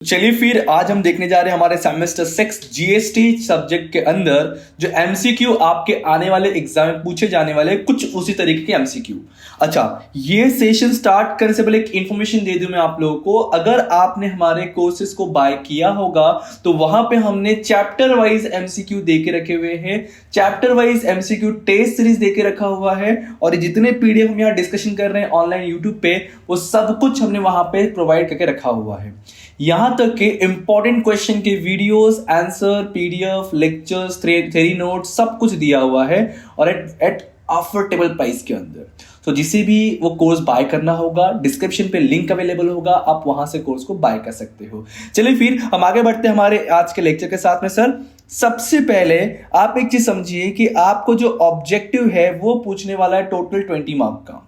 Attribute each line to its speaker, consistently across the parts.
Speaker 1: चलिए फिर आज हम देखने जा रहे हैं हमारे सेमेस्टर 6 जीएसटी सब्जेक्ट के अंदर जो एमसीक्यू आपके आने वाले एग्जाम में पूछे जाने वाले कुछ उसी तरीके के एमसीक्यू। अच्छा, ये सेशन स्टार्ट करने से पहले एक इंफॉर्मेशन दे दूं मैं आप लोगों को। अगर आपने हमारे कोर्सेज को बाय किया होगा तो वहां पे हमने चैप्टर वाइज एमसीक्यू दे के रखे हुए हैं, chapter wise MCQ test series दे के रखा हुआ है, और जितने पीडीएफ हम यहाँ डिस्कशन कर रहे हैं ऑनलाइन यूट्यूब पे वो सब कुछ हमने वहां पे प्रोवाइड करके रखा हुआ है। यहां तक के इंपॉर्टेंट क्वेश्चन के videos, answer, PDF, lectures, theory notes सब कुछ दिया हुआ है और एट अफोर्डेबल प्राइस के अंदर। तो जिसे भी वो कोर्स बाय करना होगा, डिस्क्रिप्शन पे लिंक अवेलेबल होगा, आप वहां से कोर्स को बाय कर सकते हो। चलिए फिर हम आगे बढ़ते हैं हमारे आज के लेक्चर के साथ में। सर, सबसे पहले आप एक चीज समझिए कि आपको जो ऑब्जेक्टिव है वो पूछने वाला है टोटल 20 मार्क का।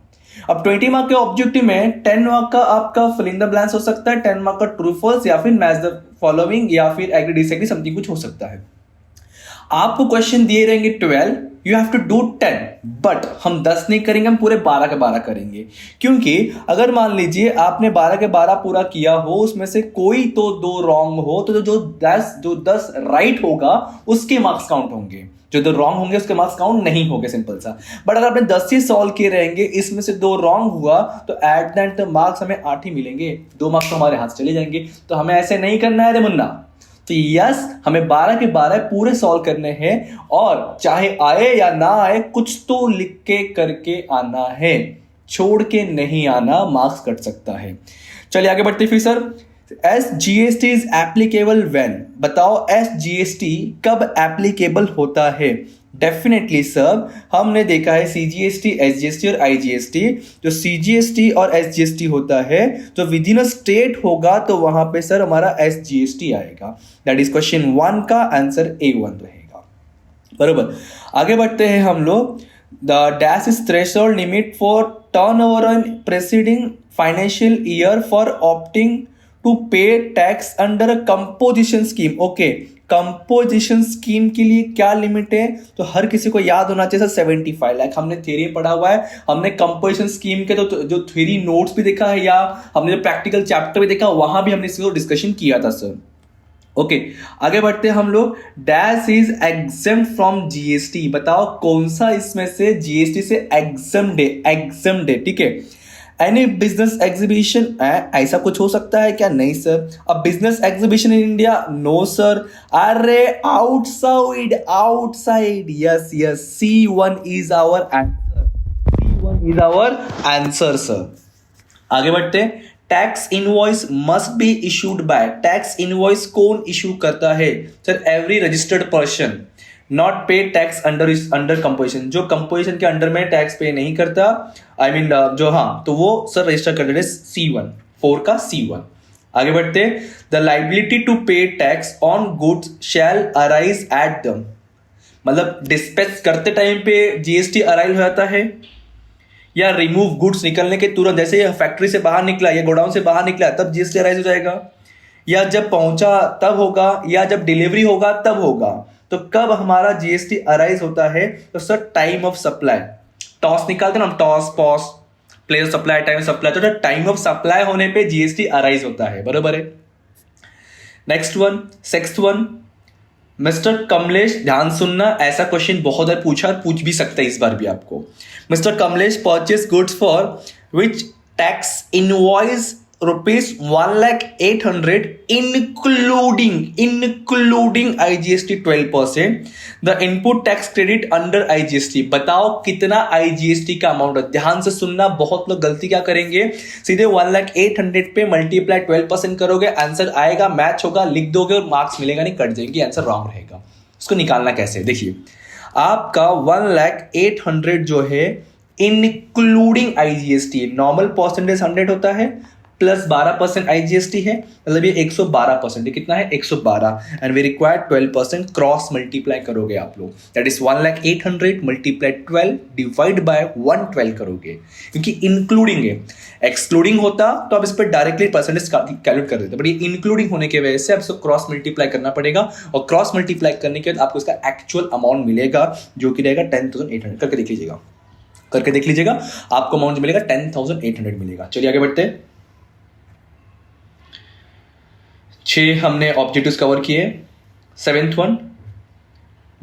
Speaker 1: अब 20 मार्क के ऑब्जेक्टिव में 10 मार्क का आपका फिल इन द ब्लैंक्स हो सकता है, 10 मार्क का ट्रू फॉल्स या फिर मैच द फॉलोइंग या फिर एग्री डिसएग्री समथिंग कुछ हो सकता है। आपको क्वेश्चन दिए रहेंगे 12, you have to do 10, but हम 10 नहीं करेंगे, हम पूरे 12 के 12 करेंगे। क्योंकि अगर मान लीजिए आपने 12 के 12 पूरा किया हो, उसमें से कोई तो 2 रॉन्ग हो तो जो 10 राइट होगा उसके मार्क्स काउंट होंगे, जो 2 रॉन्ग होंगे उसके मार्क्स काउंट नहीं होंगे, सिंपल सा। बट अगर आपने 10 ही सॉल्व किए रहेंगे, इसमें से 2 रॉन्ग हुआ तो एट द एंड मार्क्स हमें 8 ही मिलेंगे, 2 मार्क्स तो हमारे हाथ चले जाएंगे। तो हमें ऐसे नहीं करना है रे मुन्ना। तो यस, हमें 12 के 12 पूरे सॉल्व करने हैं और चाहे आए या ना आए कुछ तो लिख के करके आना है, छोड़ के नहीं आना, मार्क्स कट सकता है। चलिए आगे बढ़ते फिर। Sir, SGST is applicable when, बताओ SGST कब एप्लीकेबल होता है? डेफिनेटली सर, हमने देखा है CGST, SGST और IGST। जो CGST और SGST होता है जो विद इन अ स्टेट होगा तो वहां पे सर हमारा SGST आएगा। दैट इज क्वेश्चन 1 का आंसर A1 रहेगा। बरोबर, आगे बढ़ते हैं हम लोग। The dash is threshold limit for turnover in preceding financial year for opting to pay tax under a composition scheme. Okay, composition scheme के लिए क्या लिमिट है तो हर किसी को याद होना चाहिए सर, 75 लाख। हमने थ्योरी पढ़ा हुआ है, हमने कंपोजिशन स्कीम के तो जो थ्योरी नोट्स भी देखा है या हमने जो प्रैक्टिकल चैप्टर भी देखा वहां भी हमने इसको डिस्कशन किया था सर। ओके, आगे बढ़ते हैं हम लोग। Dash is exempt from GST, बताओ कौन सा इसमें से जीएसटी से एग्जेम्प्ट है? एग्जेम्प्ट है, ठीक है। एनी बिजनेस एग्जीबिशन, ऐसा कुछ हो सकता है क्या? नहीं सर। अब business exhibition in India, no sir. अरे outside, outside, yes yes, C1 is our answer, C1 is our answer sir. आगे बढ़ते हैं। Tax invoice must be issued by, tax invoice कौन इशू करता है? Sir, every registered person not pay tax under composition, जो composition के under में tax pay नहीं करता, आई मीन जो, हाँ, तो वो सर रजिस्टर कर देते C1, 4 का C1। आगे बढ़ते, the liability to pay tax on goods shall arise at the, मतलब डिस्पैच करते टाइम पे जीएसटी अराइज हो जाता है या रिमूव गुड्स निकलने के तुरंत, जैसे ये फैक्ट्री से बाहर निकला या गोडाउन से बाहर निकला तब जीएसटी अराइज हो जाएगा, या जब पहुंचा तब होगा, या जब डिलीवरी होगा तब होगा। तो कब हमारा जीएसटी अराइज होता है? तो sir time of supply, TOS निकालते ना हम, TOS POS place supply, time supply, तो टाइम ऑफ सप्लाई होने पे जीएसटी अराइज होता है। बराबर है। Next one, 6th one, mister Kamlesh, ध्यान सुनना, ऐसा क्वेश्चन बहुत बार पूछा, पूछ भी सकता है इस बार भी आपको। Mister Kamlesh purchase goods for which tax invoice ₹1,08,000 including IGST 12%, the input tax credit under IGST। बताओ कितना IGST का अमाउंट है? ध्यान से सुनना, बहुत लोग गलती क्या करेंगे, सीधे 1,08,000 पे मल्टीप्लाई 12% करोगे, आंसर आएगा, मैच होगा, लिख दोगे और मार्क्स मिलेगा नहीं, कट जाएंगे, आंसर रॉन्ग रहेगा। इसको निकालना कैसे? देखिए, आपका 1,08,000 जो है इंक्लूडिंग IGST, नॉर्मल परसेंटेज 100 होता है प्लस 12% IGST है, मतलब ये 112%। कितना है? 112। And we require 12%, cross multiply करोगे आप लोग, that is 1,08,000 multiply 12 divide by 112 करोगे, क्योंकि इंक्लूडिंग है। एक्सक्लूडिंग होता तो आप इस पर डायरेक्टली परसेंटेज कैलकुलेट कर देते, बट ये इंक्लूडिंग होने की वजह से आपको क्रॉस मल्टीप्लाई करना पड़ेगा, और क्रॉस मल्टीप्लाई करने के बाद आपको इसका एक्चुअल अमाउंट मिलेगा जो कि रहेगा 10,800। करके देख लीजिएगा, करके देख लीजिएगा, आपको अमाउंट मिलेगा 10,800 मिलेगा। चलिए आगे बढ़ते हैं। 6 हमने ऑब्जेक्टिव्स कवर किए। 7th one,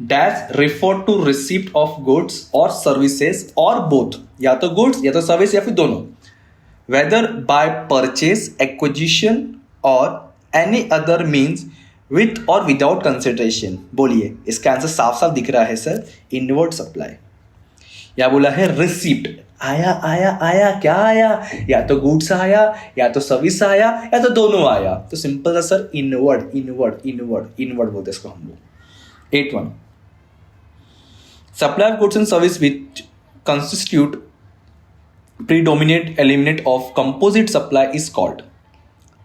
Speaker 1: dash refer to receipt of goods और सर्विसेज और बोथ, या तो गुड्स या तो सर्विस या फिर दोनों, वेदर बाय परचेज, एक्विजिशन और एनी अदर मीन्स विथ और विदाउट कंसिडरेशन। बोलिए, इसका आंसर साफ साफ दिख रहा है सर, इनवर्ड सप्लाई। या बोला है रिसीप्ट, आया आया आया, क्या आया, या तो गुड्स आया या तो सर्विस आया या तो दोनों आया, तो सिंपल है sir, inward inward inward inward बोलते हैं इसको हम लोग। 8th one, supply of goods and service which constitute predominate eliminate of composite supply is called.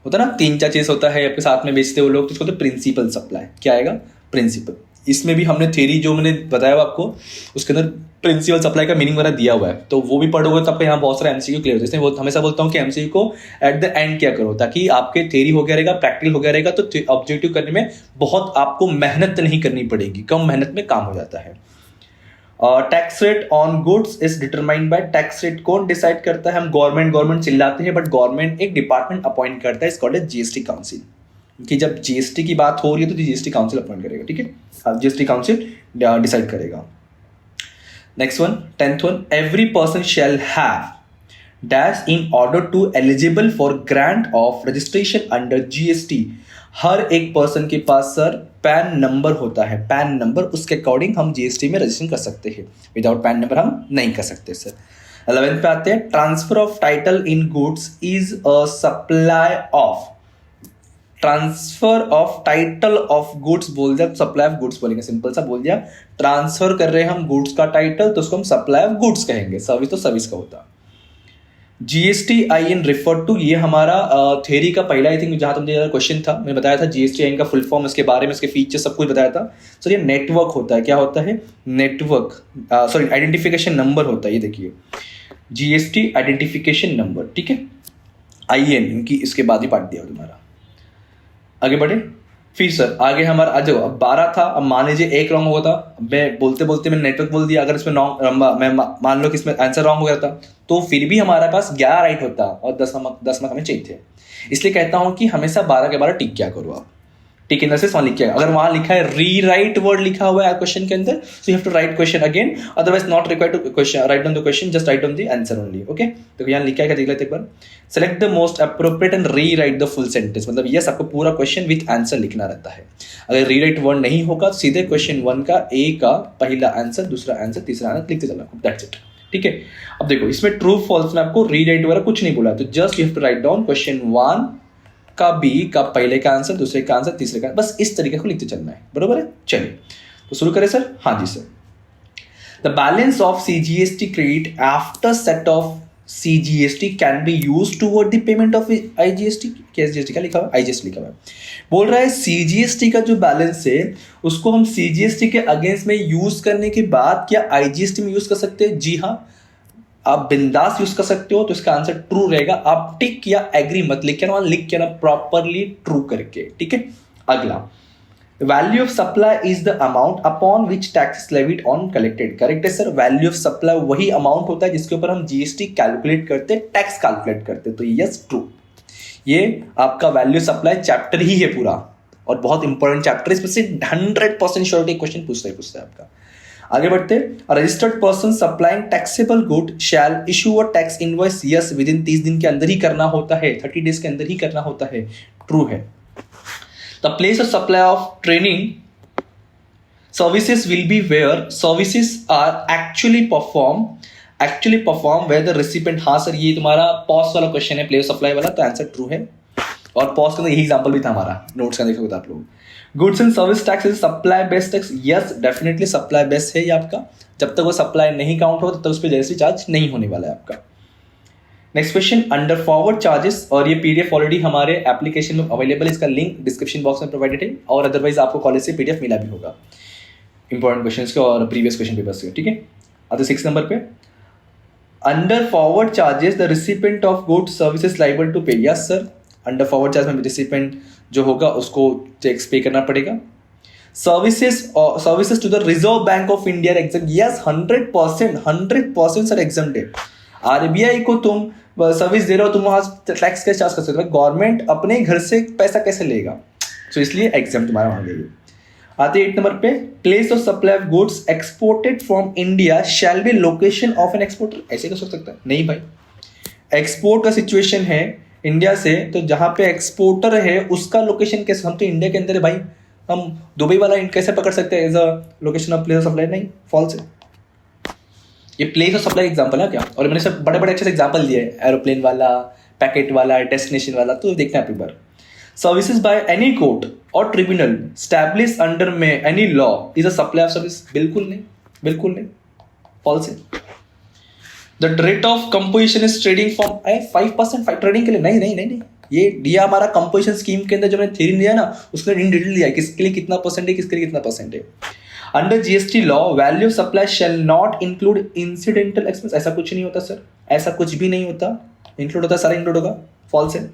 Speaker 1: होता ना 3-4 चीज होता है आपके साथ में बेचते हो लोग, तो इसको तो प्रिंसिपल सप्लाई। क्या आएगा? प्रिंसिपल। इसमें भी हमने थ्योरी जो मैंने बताया आपको, उसके अंदर प्रिंसिपल सप्लाई का मीनिंग वगैरह दिया हुआ है, तो वो भी पढ़ोगे तो आपको यहाँ बहुत सारे एमसीक्यू क्लियर होते हैं। इसलिए हमेशा बोलता हूँ कि एमसीक्यू को एट द एंड क्या करो, ताकि आपके थ्योरी हो गया रहेगा, प्रैक्टिकल हो गया रहेगा, तो ऑब्जेक्टिव करने में बहुत आपको मेहनत नहीं करनी पड़ेगी, कम मेहनत में काम हो जाता है। Tax rate on goods is determined by, tax rate कौन डिसाइड करता है? हम गवर्नमेंट चिल्लाते हैं, बट गवर्नमेंट एक डिपार्टमेंट अपॉइंट करता है, इस कॉल्ड जीएसटी काउंसिल। कि जब जीएसटी की बात हो रही है तो जीएसटी काउंसिल अपॉइंट करेगा, ठीक है, जीएसटी काउंसिल डिसाइड करेगा। Next one, 10th one, every person shall have dash in order to eligible for grant of registration under GST. हर एक पर्सन के पास सर पैन नंबर होता है, पैन नंबर, उसके अकॉर्डिंग हम जीएसटी में रजिस्ट्रेशन कर सकते हैं, विदाउट पैन नंबर हम नहीं कर सकते सर। 11th पे आते हैं, transfer of title in goods is a supply of, transfer of title of goods बोल दिया, सप्लाई ऑफ गुड्स बोलेंगे, सिंपल सा बोल दिया। ट्रांसफर कर रहे हैं हम गुड्स का टाइटल, तो उसको हम सप्लाई ऑफ गुड्स कहेंगे, सर्विस तो सर्विस का होता। GST I N refer to, ये हमारा थ्योरी का पहला आई थिंक जहां तुमने क्वेश्चन था, मैंने बताया था जीएसटी आई का फुल फॉर्म, इसके बारे में, इसके फीचर सब कुछ बताया था। सर ये नेटवर्क होता है, क्या होता है? नेटवर्क, सॉरी आइडेंटिफिकेशन नंबर होता है, ये देखिए जीएसटी आइडेंटिफिकेशन नंबर, ठीक है, आईएन, इनकी इसके बाद ही पार्ट दिया तुम्हारा। आगे बढ़े, फिर सर आगे हमारा आ जाओ, अब 12 था, अब मान लीजिए एक रॉन्ग हुआ था, मैं बोलते बोलते मैंने नेटवर्क बोल दिया, अगर इसमें मैं मान लो कि इसमें आंसर रॉन्ग हो गया था, तो फिर भी हमारे पास 11 राइट होता और 10 मार्क हमें चाहिए थे। इसलिए कहता हूं कि हमेशा 12 के 12 टिक क्या करो आप, टिक इन द सेंस वहां लिख के, अगर वहां लिखा है री राइट वर्ड लिखा हुआ है क्वेश्चन के अंदर, so you have to write question again, otherwise not required to question write down the question, just write down the answer only. Okay, तो यहाँ लिखा है, देख लेते एक बार, select the most appropriate and rewrite the full sentence, मतलब yes आपको पूरा क्वेश्चन विथ आंसर लिखना रहता है। अगर री राइट वर्ड नहीं होगा तो सीधे क्वेश्चन 1 का ए का पहला आंसर, दूसरा आंसर, तीसरा आंसर लिखते चलना, दैट्स इट, ठीक है। अब देखो इसमें ट्रू फॉल्स में आपको री राइट वगैरह कुछ नहीं बोला, तो just you have to write down question 1 का बी का पहले का आंसर, दूसरे का आंसर, तीसरे का, बस इस तरीके को लिखते चलना है, बरोबर है। चलिए तो शुरू करें सर। हाँ जी sir, the balance of CGST credit after set off CGST can be use toward the payment of IGST. क्या जीएसटी का लिखा हुआ है? आईजीएसटी लिखा हुआ है। बोल रहा है सीजीएसटी का जो बैलेंस है उसको हम सीजीएसटी के अगेंस्ट में यूज करने के बाद क्या आईजीएसटी में यूज कर सकते हैं? जी हाँ, आप बिंदास यूज कर सकते हो। तो इसका आंसर ट्रू रहेगा। आप टिक या एग्री मत लिख के ना, लिख के ना प्रॉपरली ट्रू करके, ठीक है। अगला, value of supply is the amount upon which tax levied on collected. Correct है सर, वैल्यू ऑफ सप्लाई वही अमाउंट होता है जिसके ऊपर हम जीएसटी कैलकुलेट करते, टैक्स कैलकुलेट करते। तो यस ट्रू, ये आपका वैल्यू सप्लाई चैप्टर ही है पूरा और बहुत इंपॉर्टेंट चैप्टर, इसमें से 100% श्योरिटी क्वेश्चन पूछता है आपका। आगे बढ़ते, registered person supplying taxable good shall issue a tax invoice. Yes, with in 30 दिन के अंदर ही करना होता है, 30 डेज के अंदर ही करना होता है, ट्रू है। The place of supply of training services will be where services are actually perform where the recipient. हाँ सर, ये तुम्हारा पॉज वाला क्वेश्चन है, प्लेस सप्लाई वाला, तो आंसर ट्रू है। और पॉज का यही एग्जांपल भी था हमारा, नोट्स का देखोगे तो आप लोग। Goods and service tax is supply based tax. Yes, definitely supply based है ये आपका। जब तक वो सप्लाई नहीं काउंट हो तब तक उस पर जीएसटी चार्ज नहीं होने वाला है आपका। Next question, under forward charges, और ये पीडीएफ ऑलरेडी हमारे एप्लीकेशन में अवेलेबल है, इसका लिंक डिस्क्रिप्शन बॉक्स में प्रोवाइडेड है, और अदरवाइज आपको कॉलेज से पीडीएफ मिला भी होगा इंपॉर्टेंट क्वेश्चन के और प्रीवियस क्वेश्चन पेपर्स के, ठीक है। अब 6 नंबर पे, under forward charges the recipient of goods services liable to pay. Yes sir, under forward charge में रिसिपेंट जो होगा उसको टैक्स पे करना पड़ेगा। Services to the Reserve Bank of India exempt. Yes, 100% sir exempt है। RBI को तुम service दे रहे हो, तुम वहां टैक्स कैसे चार्ज कर सकते हो? गवर्नमेंट अपने घर से पैसा कैसे लेगा? तो इसलिए एग्जाम तुम्हारा वहां गई। आते 8 नंबर पे, place of supply of goods exported from India shall be location of an exporter. ऐसे कैसे हो सकता है? नहीं भाई, एक्सपोर्ट का सिचुएशन है इंडिया से, तो जहां पे एक्सपोर्टर है उसका लोकेशन कैसे? हम तो इंडिया के अंदर है भाई, हम दुबई वाला कैसे पकड़ सकते हैं as a location of place of supply? नहीं, फॉल्स है। ये प्लेस ऑफ सप्लाई एग्जाम्पल है क्या? और मैंने सब बड़े बड़े अच्छे से एग्जाम्पल दिए, एरोप्लेन वाला, पैकेट वाला, डेस्टिनेशन वाला, तो देखना है एक बार। सर्विसेज बाय एनी कोर्ट और ट्रिब्यूनल स्टैब्लिश अंडर में any law is a supply of service. बिल्कुल नहीं, बिल्कुल नहीं, फॉल्स है। The rate of composition is trading form 5% trading के लिए। नहीं नहीं नहीं नहीं, ये दिया हमारा कंपोजिशन स्कीम के अंदर जो मैंने थ्योरी दिया ना, उसने इन डिटेल दिया है किसके लिए कितना परसेंट है, किसके लिए कितना परसेंट है। Under GST law value supply shall not include incidental expense. ऐसा कुछ नहीं होता सर, ऐसा कुछ भी नहीं होता। इंक्लूड होता, सारा इंक्लूड होगा, फॉल्स है।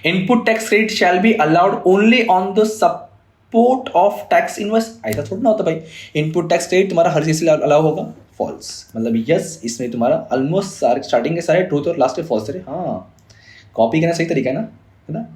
Speaker 1: Input tax credit shall be allowed only on the support of tax invoice. ऐसा थोड़ा ना होता भाई, इनपुट टैक्स क्रेडिट तुम्हारा हर चीज से अलाउ होगा, फॉल्स। मतलब यस, इसमें तुम्हारा ऑलमोस्ट स्टार्टिंग के सारे ट्रूथ और लास्ट के फॉल्स है। हाँ, कॉपी करना सही तरीका है ना?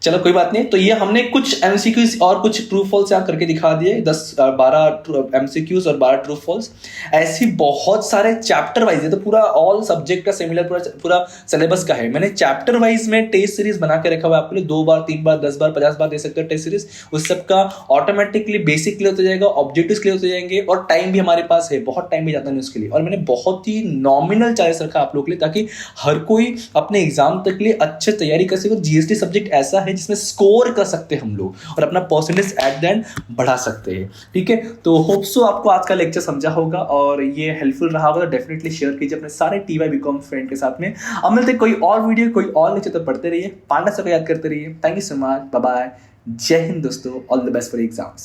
Speaker 1: चलो कोई बात नहीं। तो ये हमने कुछ एमसीक्यूज और कुछ ट्रू फॉल्स यहाँ करके दिखा दिए, 10-12 एमसीक्यूज और 12 ट्रू फॉल्स। ऐसी बहुत सारे चैप्टर वाइज है, तो पूरा ऑल सब्जेक्ट का सिमिलर पूरा सिलेबस का है। मैंने चैप्टर वाइज में टेस्ट सीरीज बना के रखा हुआ है आपके लिए, 2 बार 3 बार 10 बार 50 बार दे सकते हो टेस्ट सीरीज। उस सब का ऑटोमेटिकली बेसिक क्लियर हो जाएगा, ऑब्जेक्टिव्स क्लियर हो जाएंगे, और टाइम भी हमारे पास है, बहुत टाइम भी जाता है उसके लिए। और मैंने बहुत ही नॉमिनल चार्जेस रखा आप लोग के लिए, ताकि हर कोई अपने एग्जाम तक के लिए अच्छे तैयारी कर सके। जीएसटी सब्जेक्ट ऐसा है जिसमें स्कोर कर सकते हैं हम लोग और अपना परसेंटेज एट द एंड बढ़ा सकते हैं। ठीक है, तो होप सो आपको आज का लेक्चर समझा होगा और ये हेल्पफुल रहा होगा। तो डेफिनेटली शेयर कीजिए अपने सारे टीवाई बीकॉम फ्रेंड के साथ में। अब मिलते कोई और वीडियो, कोई और लेक्चर, तो पढ़ते रहिए, पांडा सर को याद करते रहिए। Thank you so much, bye bye, जय हिंद दोस्तों, all the best for exams.